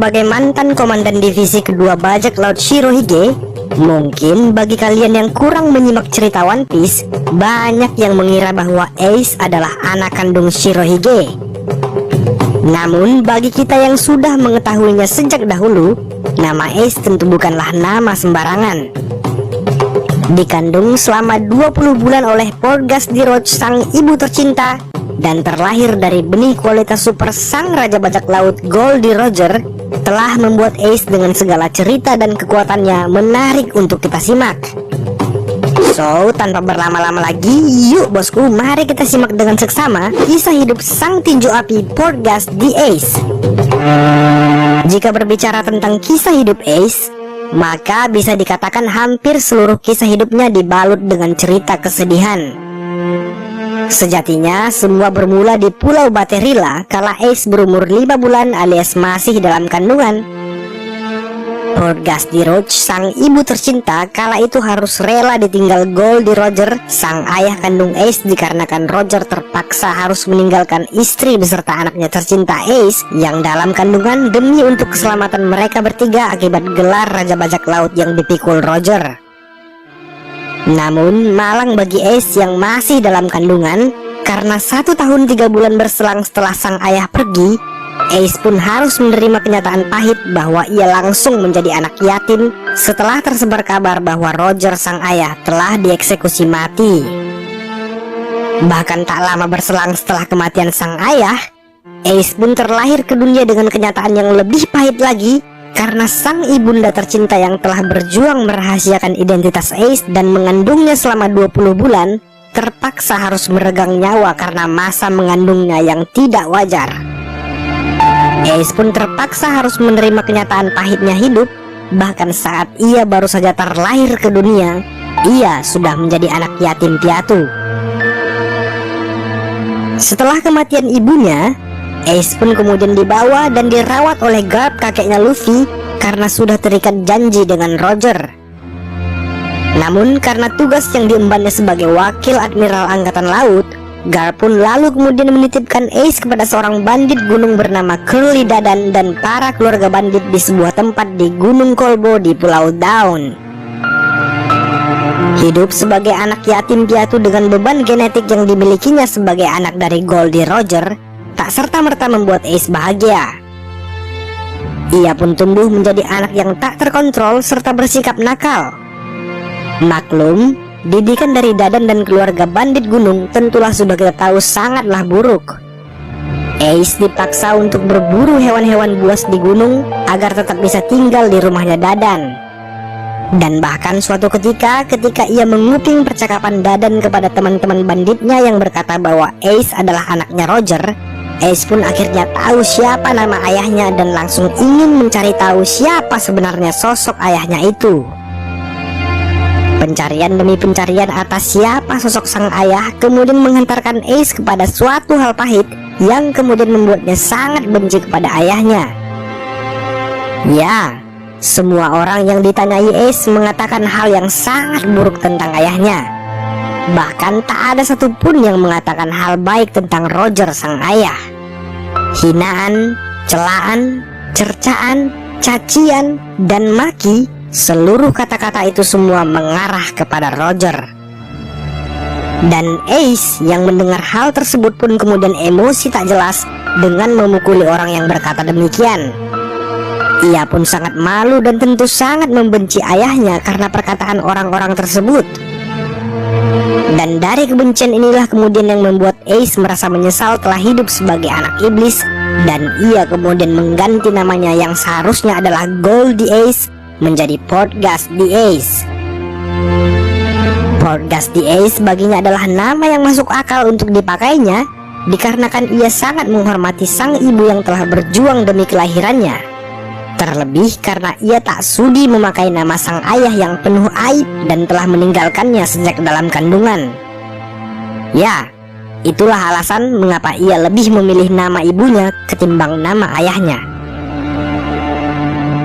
sebagai mantan komandan divisi kedua bajak laut Shirohige, mungkin bagi kalian yang kurang menyimak cerita One Piece, banyak yang mengira bahwa Ace adalah anak kandung Shirohige. Namun bagi kita yang sudah mengetahuinya sejak dahulu, nama Ace tentu bukanlah nama sembarangan. Dikandung selama 20 bulan oleh Portgas di Roach, sang ibu tercinta, dan terlahir dari benih kualitas super sang raja bajak laut Goldie Roger, telah membuat Ace dengan segala cerita dan kekuatannya menarik untuk kita simak. So, tanpa berlama-lama lagi, yuk bosku, mari kita simak dengan seksama kisah hidup sang tinju api Portgas di Ace. Jika berbicara tentang kisah hidup Ace, maka bisa dikatakan hampir seluruh kisah hidupnya dibalut dengan cerita kesedihan. Sejatinya semua bermula di Pulau Baterila kala Ace berumur 5 bulan alias masih dalam kandungan. Portgas di Roach, sang ibu tercinta, kala itu harus rela ditinggal Goldie Roger, sang ayah kandung Ace, dikarenakan Roger terpaksa harus meninggalkan istri beserta anaknya tercinta Ace yang dalam kandungan demi untuk keselamatan mereka bertiga akibat gelar Raja Bajak Laut yang dipikul Roger. Namun malang bagi Ace yang masih dalam kandungan, karena 1 tahun 3 bulan berselang setelah sang ayah pergi, Ace pun harus menerima kenyataan pahit bahwa ia langsung menjadi anak yatim setelah tersebar kabar bahwa Roger sang ayah telah dieksekusi mati. Bahkan tak lama berselang setelah kematian sang ayah, Ace pun terlahir ke dunia dengan kenyataan yang lebih pahit lagi, karena sang ibunda tercinta yang telah berjuang merahasiakan identitas Ace dan mengandungnya selama 20 bulan terpaksa harus meregang nyawa karena masa mengandungnya yang tidak wajar. Ace pun terpaksa harus menerima kenyataan pahitnya hidup. Bahkan saat ia baru saja terlahir ke dunia, ia sudah menjadi anak yatim piatu. Setelah kematian ibunya, Ace pun kemudian dibawa dan dirawat oleh Garp, kakeknya Luffy, karena sudah terikat janji dengan Roger. Namun karena tugas yang diembannya sebagai wakil Admiral Angkatan Laut, Garp pun lalu kemudian menitipkan Ace kepada seorang bandit gunung bernama Curly Dadan dan para keluarga bandit di sebuah tempat di Gunung Kolbo di Pulau Daun. Hidup sebagai anak yatim piatu dengan beban genetik yang dimilikinya sebagai anak dari Goldie Roger tak serta-merta membuat Ace bahagia. Ia pun tumbuh menjadi anak yang tak terkontrol serta bersikap nakal. Maklum, didikan dari Dadan dan keluarga bandit gunung tentulah sudah kita tahu sangatlah buruk. Ace dipaksa untuk berburu hewan-hewan buas di gunung agar tetap bisa tinggal di rumahnya Dadan. Dan bahkan suatu ketika ia menguping percakapan Dadan kepada teman-teman banditnya yang berkata bahwa Ace adalah anaknya Roger, Ace pun akhirnya tahu siapa nama ayahnya dan langsung ingin mencari tahu siapa sebenarnya sosok ayahnya itu. Pencarian demi pencarian atas siapa sosok sang ayah kemudian menghantarkan Ace kepada suatu hal pahit yang kemudian membuatnya sangat benci kepada ayahnya. Ya, semua orang yang ditanyai Ace mengatakan hal yang sangat buruk tentang ayahnya. Bahkan tak ada satupun yang mengatakan hal baik tentang Roger sang ayah. Hinaan, celaan, cercaan, cacian, dan maki, seluruh kata-kata itu semua mengarah kepada Roger. Dan Ace yang mendengar hal tersebut pun kemudian emosi tak jelas dengan memukuli orang yang berkata demikian. Ia pun sangat malu dan tentu sangat membenci ayahnya karena perkataan orang-orang tersebut. Dan dari kebencian inilah kemudian yang membuat Ace merasa menyesal telah hidup sebagai anak iblis, dan ia kemudian mengganti namanya yang seharusnya adalah Goldie Ace menjadi Portgas di Ace. Portgas di Ace baginya adalah nama yang masuk akal untuk dipakainya, dikarenakan ia sangat menghormati sang ibu yang telah berjuang demi kelahirannya. Terlebih karena ia tak sudi memakai nama sang ayah yang penuh aib dan telah meninggalkannya sejak dalam kandungan. Ya, itulah alasan mengapa ia lebih memilih nama ibunya ketimbang nama ayahnya.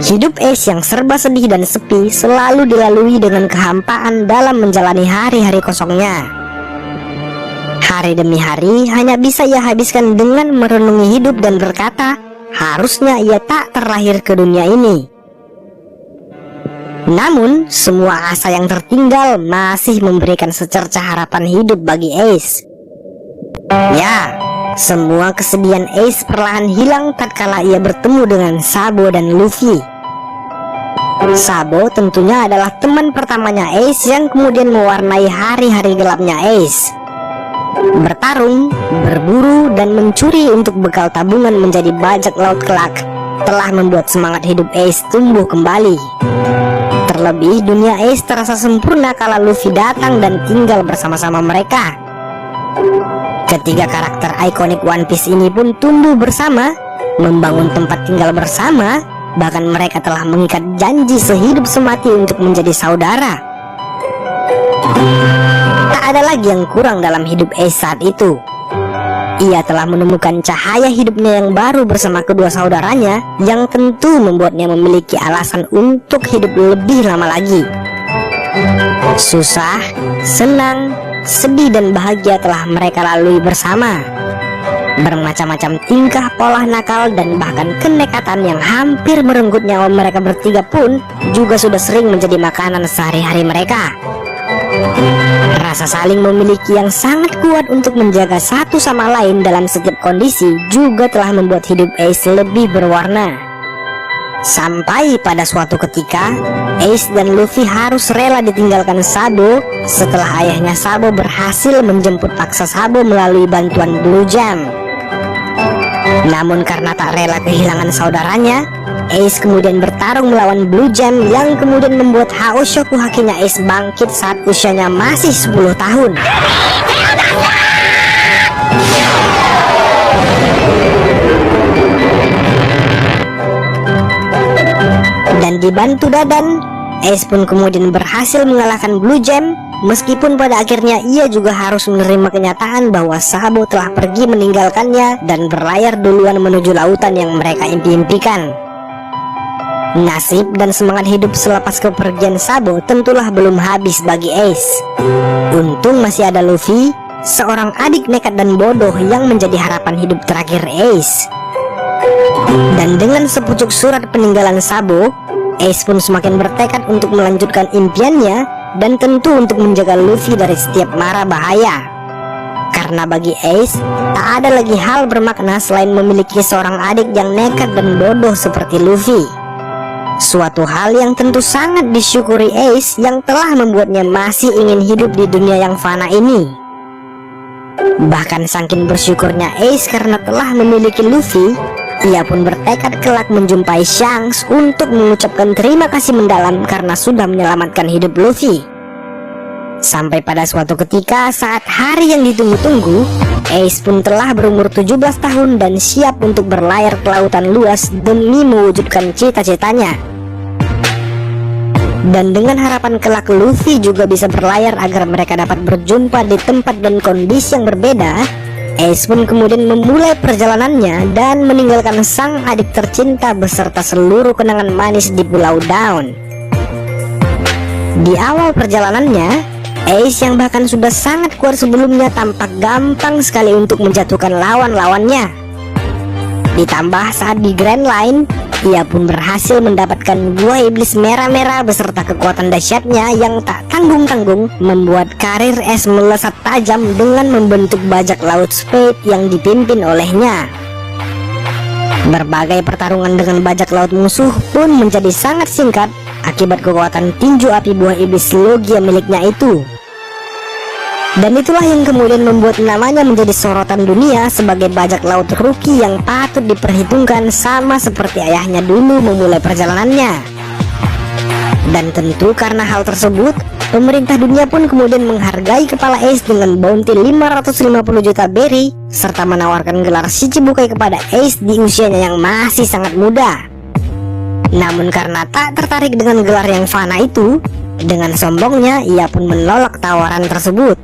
Hidup Ace yang serba sedih dan sepi selalu dilalui dengan kehampaan dalam menjalani hari-hari kosongnya. Hari demi hari hanya bisa ia habiskan dengan merenungi hidup dan berkata harusnya ia tak terlahir ke dunia ini. Namun, semua asa yang tertinggal masih memberikan secercah harapan hidup bagi Ace. Ya, semua kesedihan Ace perlahan hilang tatkala ia bertemu dengan Sabo dan Luffy. Sabo tentunya adalah teman pertamanya Ace yang kemudian mewarnai hari-hari gelapnya Ace. Bertarung, berburu, dan mencuri untuk bekal tabungan menjadi bajak laut kelak telah membuat semangat hidup Ace tumbuh kembali. Terlebih, dunia Ace terasa sempurna kala Luffy datang dan tinggal bersama-sama mereka. Ketiga karakter ikonik One Piece ini pun tumbuh bersama, membangun tempat tinggal bersama, bahkan mereka telah mengikat janji sehidup semati untuk menjadi saudara. Tak ada lagi yang kurang dalam hidup Ace saat itu. Ia telah menemukan cahaya hidupnya yang baru bersama kedua saudaranya, yang tentu membuatnya memiliki alasan untuk hidup lebih lama lagi. Susah, senang, sedih, dan bahagia telah mereka lalui bersama. Bermacam-macam tingkah, pola nakal, dan bahkan kenekatan yang hampir merenggut nyawa mereka bertiga pun juga sudah sering menjadi makanan sehari-hari mereka. Rasa saling memiliki yang sangat kuat untuk menjaga satu sama lain dalam setiap kondisi juga telah membuat hidup Ace lebih berwarna. Sampai pada suatu ketika, Ace dan Luffy harus rela ditinggalkan Sabo setelah ayahnya Sabo berhasil menjemput paksa Sabo melalui bantuan Blue Jam. Namun karena tak rela kehilangan saudaranya, Ace kemudian bertarung melawan Blue Jam yang kemudian membuat Haoshoku Hakinya Ace bangkit saat usianya masih 10 tahun. Dan dibantu Dadan, Ace pun kemudian berhasil mengalahkan Blue Jam, meskipun pada akhirnya ia juga harus menerima kenyataan bahwa Sabo telah pergi meninggalkannya dan berlayar duluan menuju lautan yang mereka impi-impikan. Nasib dan semangat hidup selepas kepergian Sabo tentulah belum habis bagi Ace. Untung masih ada Luffy, seorang adik nekat dan bodoh yang menjadi harapan hidup terakhir Ace. Dan dengan sepucuk surat peninggalan Sabo, Ace pun semakin bertekad untuk melanjutkan impiannya dan tentu untuk menjaga Luffy dari setiap mara bahaya. Karena bagi Ace, tak ada lagi hal bermakna selain memiliki seorang adik yang nekat dan bodoh seperti Luffy. Suatu hal yang tentu sangat disyukuri Ace yang telah membuatnya masih ingin hidup di dunia yang fana ini. Bahkan saking bersyukurnya Ace karena telah memiliki Luffy, ia pun bertekad kelak menjumpai Shanks untuk mengucapkan terima kasih mendalam karena sudah menyelamatkan hidup Luffy. Sampai pada suatu ketika saat hari yang ditunggu-tunggu, Ace pun telah berumur 17 tahun dan siap untuk berlayar ke lautan luas demi mewujudkan cita-citanya. Dan dengan harapan kelak Luffy juga bisa berlayar agar mereka dapat berjumpa di tempat dan kondisi yang berbeda, Ace pun kemudian memulai perjalanannya dan meninggalkan sang adik tercinta beserta seluruh kenangan manis di Pulau Dawn. Di awal perjalanannya, Ace yang bahkan sudah sangat kuat sebelumnya tampak gampang sekali untuk menjatuhkan lawan-lawannya. Ditambah saat di Grand Line, ia pun berhasil mendapatkan buah iblis merah-merah beserta kekuatan dahsyatnya yang tak tanggung-tanggung membuat karir Ace melesat tajam dengan membentuk bajak laut Spade yang dipimpin olehnya. Berbagai pertarungan dengan bajak laut musuh pun menjadi sangat singkat akibat kekuatan tinju api buah iblis Logia miliknya itu. Dan itulah yang kemudian membuat namanya menjadi sorotan dunia sebagai bajak laut rookie yang patut diperhitungkan sama seperti ayahnya dulu memulai perjalanannya. Dan tentu karena hal tersebut, pemerintah dunia pun kemudian menghargai kepala Ace dengan bounty 550 juta berry serta menawarkan gelar Shichibukai kepada Ace di usianya yang masih sangat muda. Namun karena tak tertarik dengan gelar yang fana itu, dengan sombongnya ia pun menolak tawaran tersebut.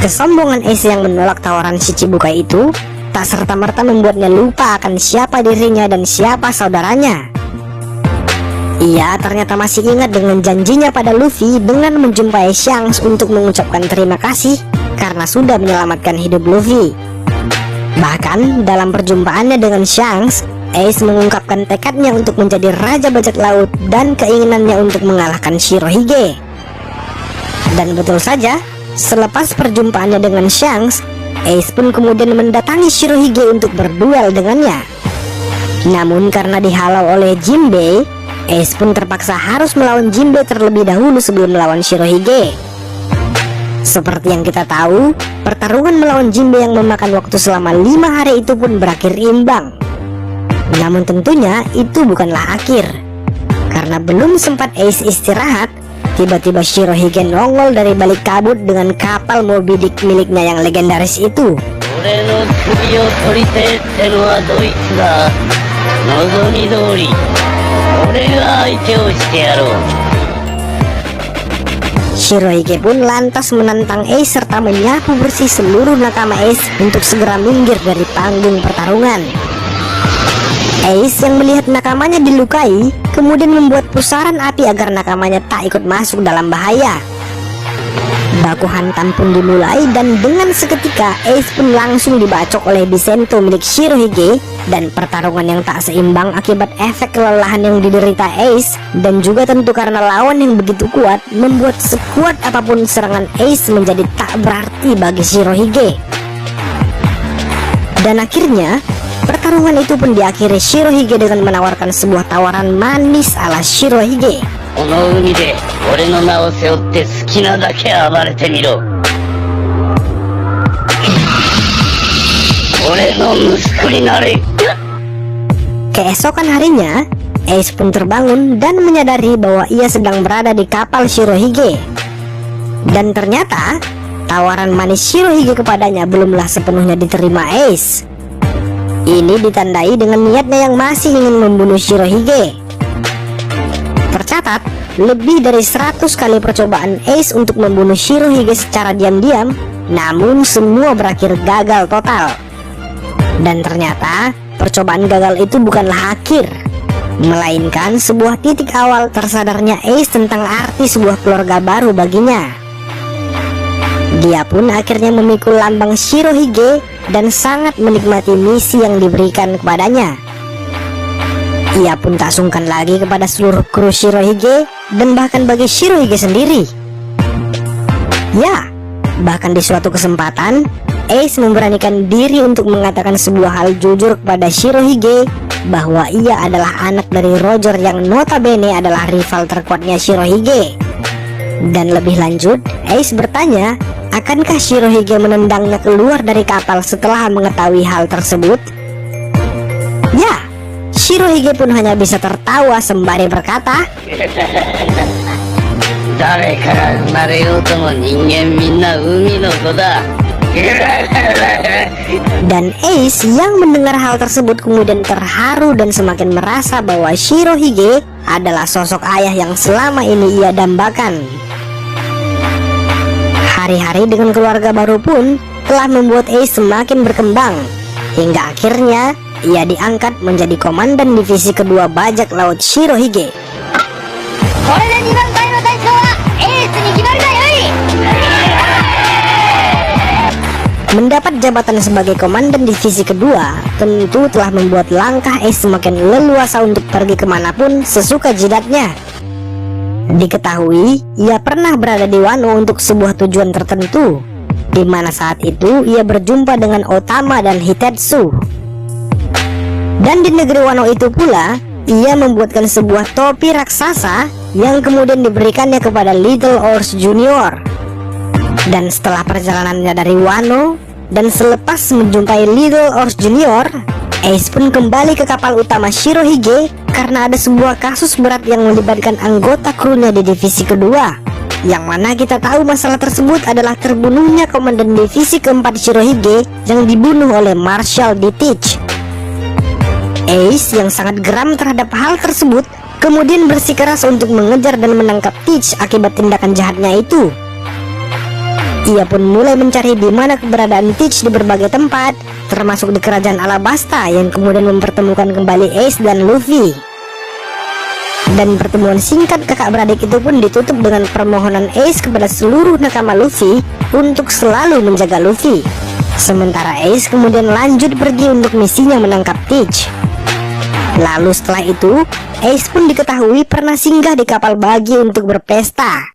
Kesombongan Ace yang menolak tawaran Shichibukai itu tak serta-merta membuatnya lupa akan siapa dirinya dan siapa saudaranya. Ia ternyata masih ingat dengan janjinya pada Luffy dengan menjumpai Shanks untuk mengucapkan terima kasih karena sudah menyelamatkan hidup Luffy. Bahkan dalam perjumpaannya dengan Shanks, Ace mengungkapkan tekadnya untuk menjadi raja bajak laut dan keinginannya untuk mengalahkan Shirohige. Dan betul saja, selepas perjumpaannya dengan Shanks, Ace pun kemudian mendatangi Shirohige untuk berduel dengannya. Namun karena dihalau oleh Jinbei, Ace pun terpaksa harus melawan Jinbei terlebih dahulu sebelum melawan Shirohige. Seperti yang kita tahu, pertarungan melawan Jinbei yang memakan waktu selama 5 hari itu pun berakhir imbang. Namun tentunya itu bukanlah akhir, karena belum sempat Ace istirahat, tiba-tiba Shirohige nongol dari balik kabut dengan kapal Moby Dick miliknya yang legendaris itu. Shirohige pun lantas menantang Ace serta menyapu bersih seluruh nakama Ace untuk segera minggir dari panggung pertarungan. Ace yang melihat nakamanya dilukai kemudian membuat pusaran api agar nakamanya tak ikut masuk dalam bahaya. Baku hantam pun dimulai dan dengan seketika Ace pun langsung dibacok oleh Bisento milik Shirohige, dan pertarungan yang tak seimbang akibat efek kelelahan yang diderita Ace dan juga tentu karena lawan yang begitu kuat membuat sekuat apapun serangan Ace menjadi tak berarti bagi Shirohige. Dan akhirnya pertarungan itu pun diakhiri Shirohige dengan menawarkan sebuah tawaran manis ala Shirohige. Keesokan harinya, Ace pun terbangun dan menyadari bahwa ia sedang berada di kapal Shirohige. Dan ternyata tawaran manis Shirohige kepadanya belumlah sepenuhnya diterima Ace. Ini ditandai dengan niatnya yang masih ingin membunuh Shirohige. Tercatat, lebih dari 100 kali percobaan Ace untuk membunuh Shirohige secara diam-diam, namun semua berakhir gagal total. Dan ternyata, percobaan gagal itu bukanlah akhir, melainkan sebuah titik awal tersadarnya Ace tentang arti sebuah keluarga baru baginya. Dia pun akhirnya memikul lambang Shirohige dan sangat menikmati misi yang diberikan kepadanya. Ia pun tak sungkan lagi kepada seluruh kru Shirohige dan bahkan bagi Shirohige sendiri. Ya, bahkan di suatu kesempatan Ace memberanikan diri untuk mengatakan sebuah hal jujur kepada Shirohige bahwa ia adalah anak dari Roger yang notabene adalah rival terkuatnya Shirohige. Dan lebih lanjut, Ace bertanya, akankah Shirohige menendangnya keluar dari kapal setelah mengetahui hal tersebut? Ya, Shirohige pun hanya bisa tertawa sembari berkata, dan Ace yang mendengar hal tersebut kemudian terharu dan semakin merasa bahwa Shirohige adalah sosok ayah yang selama ini ia dambakan. Hari-hari dengan keluarga baru pun telah membuat Ace semakin berkembang, hingga akhirnya ia diangkat menjadi komandan divisi kedua bajak laut Shirohige. Mendapat jabatan sebagai komandan divisi kedua tentu telah membuat langkah Ace semakin leluasa untuk pergi kemanapun sesuka jidatnya. Diketahui ia pernah berada di Wano untuk sebuah tujuan tertentu, di mana saat itu ia berjumpa dengan Otama dan Hitetsu. Dan di negeri Wano itu pula ia membuatkan sebuah topi raksasa yang kemudian diberikannya kepada Little Ors Junior. Dan setelah perjalanannya dari Wano dan selepas menjumpai Little Ors Junior, Ace pun kembali ke kapal utama Shirohige karena ada sebuah kasus berat yang melibatkan anggota krunya di divisi kedua, yang mana kita tahu masalah tersebut adalah terbunuhnya komandan divisi keempat Shirohige yang dibunuh oleh Marshal Ditich. Ace yang sangat geram terhadap hal tersebut kemudian bersikeras untuk mengejar dan menangkap Teach akibat tindakan jahatnya itu. Ia pun mulai mencari di mana keberadaan Teach di berbagai tempat, termasuk di kerajaan Alabasta yang kemudian mempertemukan kembali Ace dan Luffy. Dan pertemuan singkat kakak beradik itu pun ditutup dengan permohonan Ace kepada seluruh nakama Luffy untuk selalu menjaga Luffy. Sementara Ace kemudian lanjut pergi untuk misinya menangkap Teach. Lalu setelah itu, Ace pun diketahui pernah singgah di kapal bagi untuk berpesta.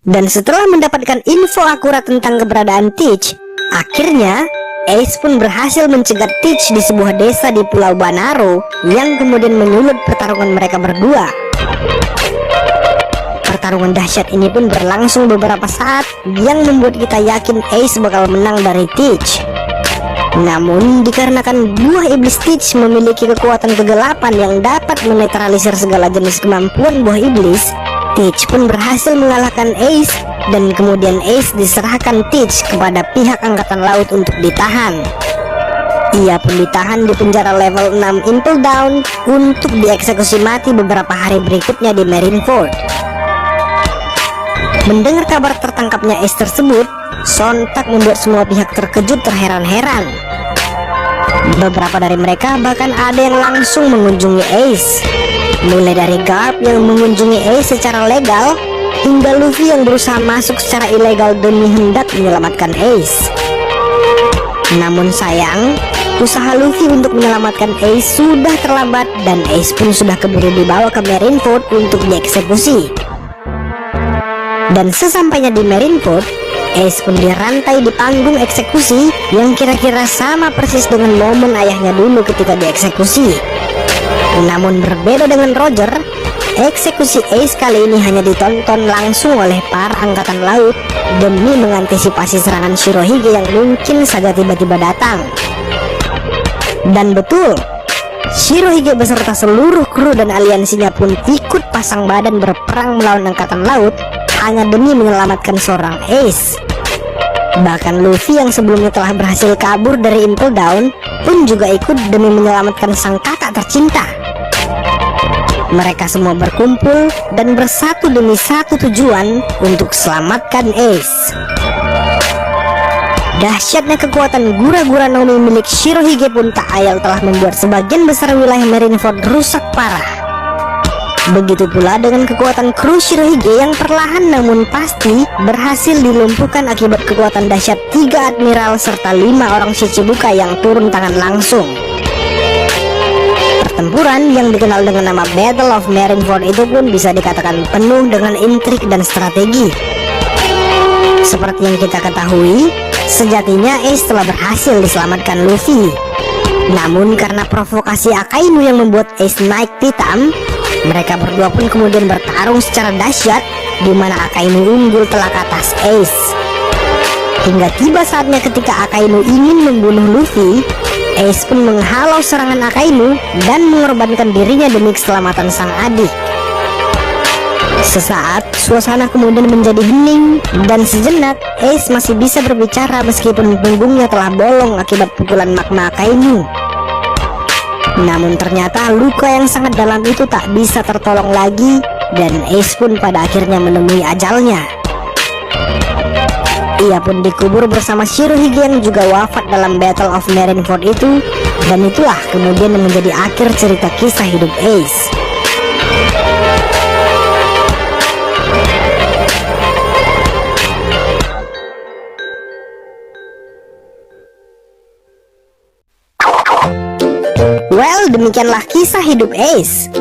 Dan setelah mendapatkan info akurat tentang keberadaan Teach, akhirnya Ace pun berhasil mencegat Teach di sebuah desa di Pulau Banaro yang kemudian menyulut pertarungan mereka berdua. Pertarungan dahsyat ini pun berlangsung beberapa saat yang membuat kita yakin Ace bakal menang dari Teach. Namun dikarenakan buah iblis Teach memiliki kekuatan kegelapan yang dapat menetralisir segala jenis kemampuan buah iblis, Teach pun berhasil mengalahkan Ace dan kemudian Ace diserahkan Teach kepada pihak angkatan laut untuk ditahan. Ia pun ditahan di penjara level 6 Impel Down untuk dieksekusi mati beberapa hari berikutnya di Marineford. Mendengar kabar tertangkapnya Ace tersebut, sontak membuat semua pihak terkejut terheran-heran. Beberapa dari mereka bahkan ada yang langsung mengunjungi Ace, mulai dari Garp yang mengunjungi Ace secara legal, hingga Luffy yang berusaha masuk secara ilegal demi hendak menyelamatkan Ace. Namun sayang, usaha Luffy untuk menyelamatkan Ace sudah terlambat dan Ace pun sudah keburu dibawa ke Marineford untuk dieksekusi. Dan sesampainya di Marineford, Ace pun dirantai di panggung eksekusi yang kira-kira sama persis dengan momen ayahnya dulu ketika dieksekusi. Namun berbeda dengan Roger, eksekusi Ace kali ini hanya ditonton langsung oleh para angkatan laut demi mengantisipasi serangan Shirohige yang mungkin saja tiba-tiba datang. Dan betul, Shirohige beserta seluruh kru dan aliansinya pun ikut pasang badan berperang melawan angkatan laut hanya demi menyelamatkan seorang Ace. Bahkan Luffy yang sebelumnya telah berhasil kabur dari Impel Down pun juga ikut demi menyelamatkan sang kakak tercinta. Mereka semua berkumpul dan bersatu demi satu tujuan untuk selamatkan Ace. Dahsyatnya kekuatan Gura-Gura Nomi milik Shirohige pun tak ayal telah membuat sebagian besar wilayah Marineford rusak parah. Begitu pula dengan kekuatan kru Shirohige yang perlahan namun pasti berhasil dilumpuhkan akibat kekuatan dahsyat 3 admiral serta 5 orang Shichibukai yang turun tangan langsung. Pertempuran yang dikenal dengan nama Battle of Marineford itu pun bisa dikatakan penuh dengan intrik dan strategi. Seperti yang kita ketahui, sejatinya Ace telah berhasil diselamatkan Luffy. Namun karena provokasi Akainu yang membuat Ace naik pitam, mereka berdua pun kemudian bertarung secara dahsyat, di mana Akainu unggul telak atas Ace. Hingga tiba saatnya ketika Akainu ingin membunuh Luffy, Ace pun menghalau serangan Akainu dan mengorbankan dirinya demi keselamatan sang adik. Sesaat, suasana kemudian menjadi hening, dan sejenak Ace masih bisa berbicara meskipun punggungnya telah bolong akibat pukulan magma Akainu. Namun ternyata luka yang sangat dalam itu tak bisa tertolong lagi, dan Ace pun pada akhirnya menemui ajalnya. Ia pun dikubur bersama Shirohige yang juga wafat dalam Battle of Marineford itu, dan itulah kemudian yang menjadi akhir cerita kisah hidup Ace. Well, demikianlah kisah hidup Ace.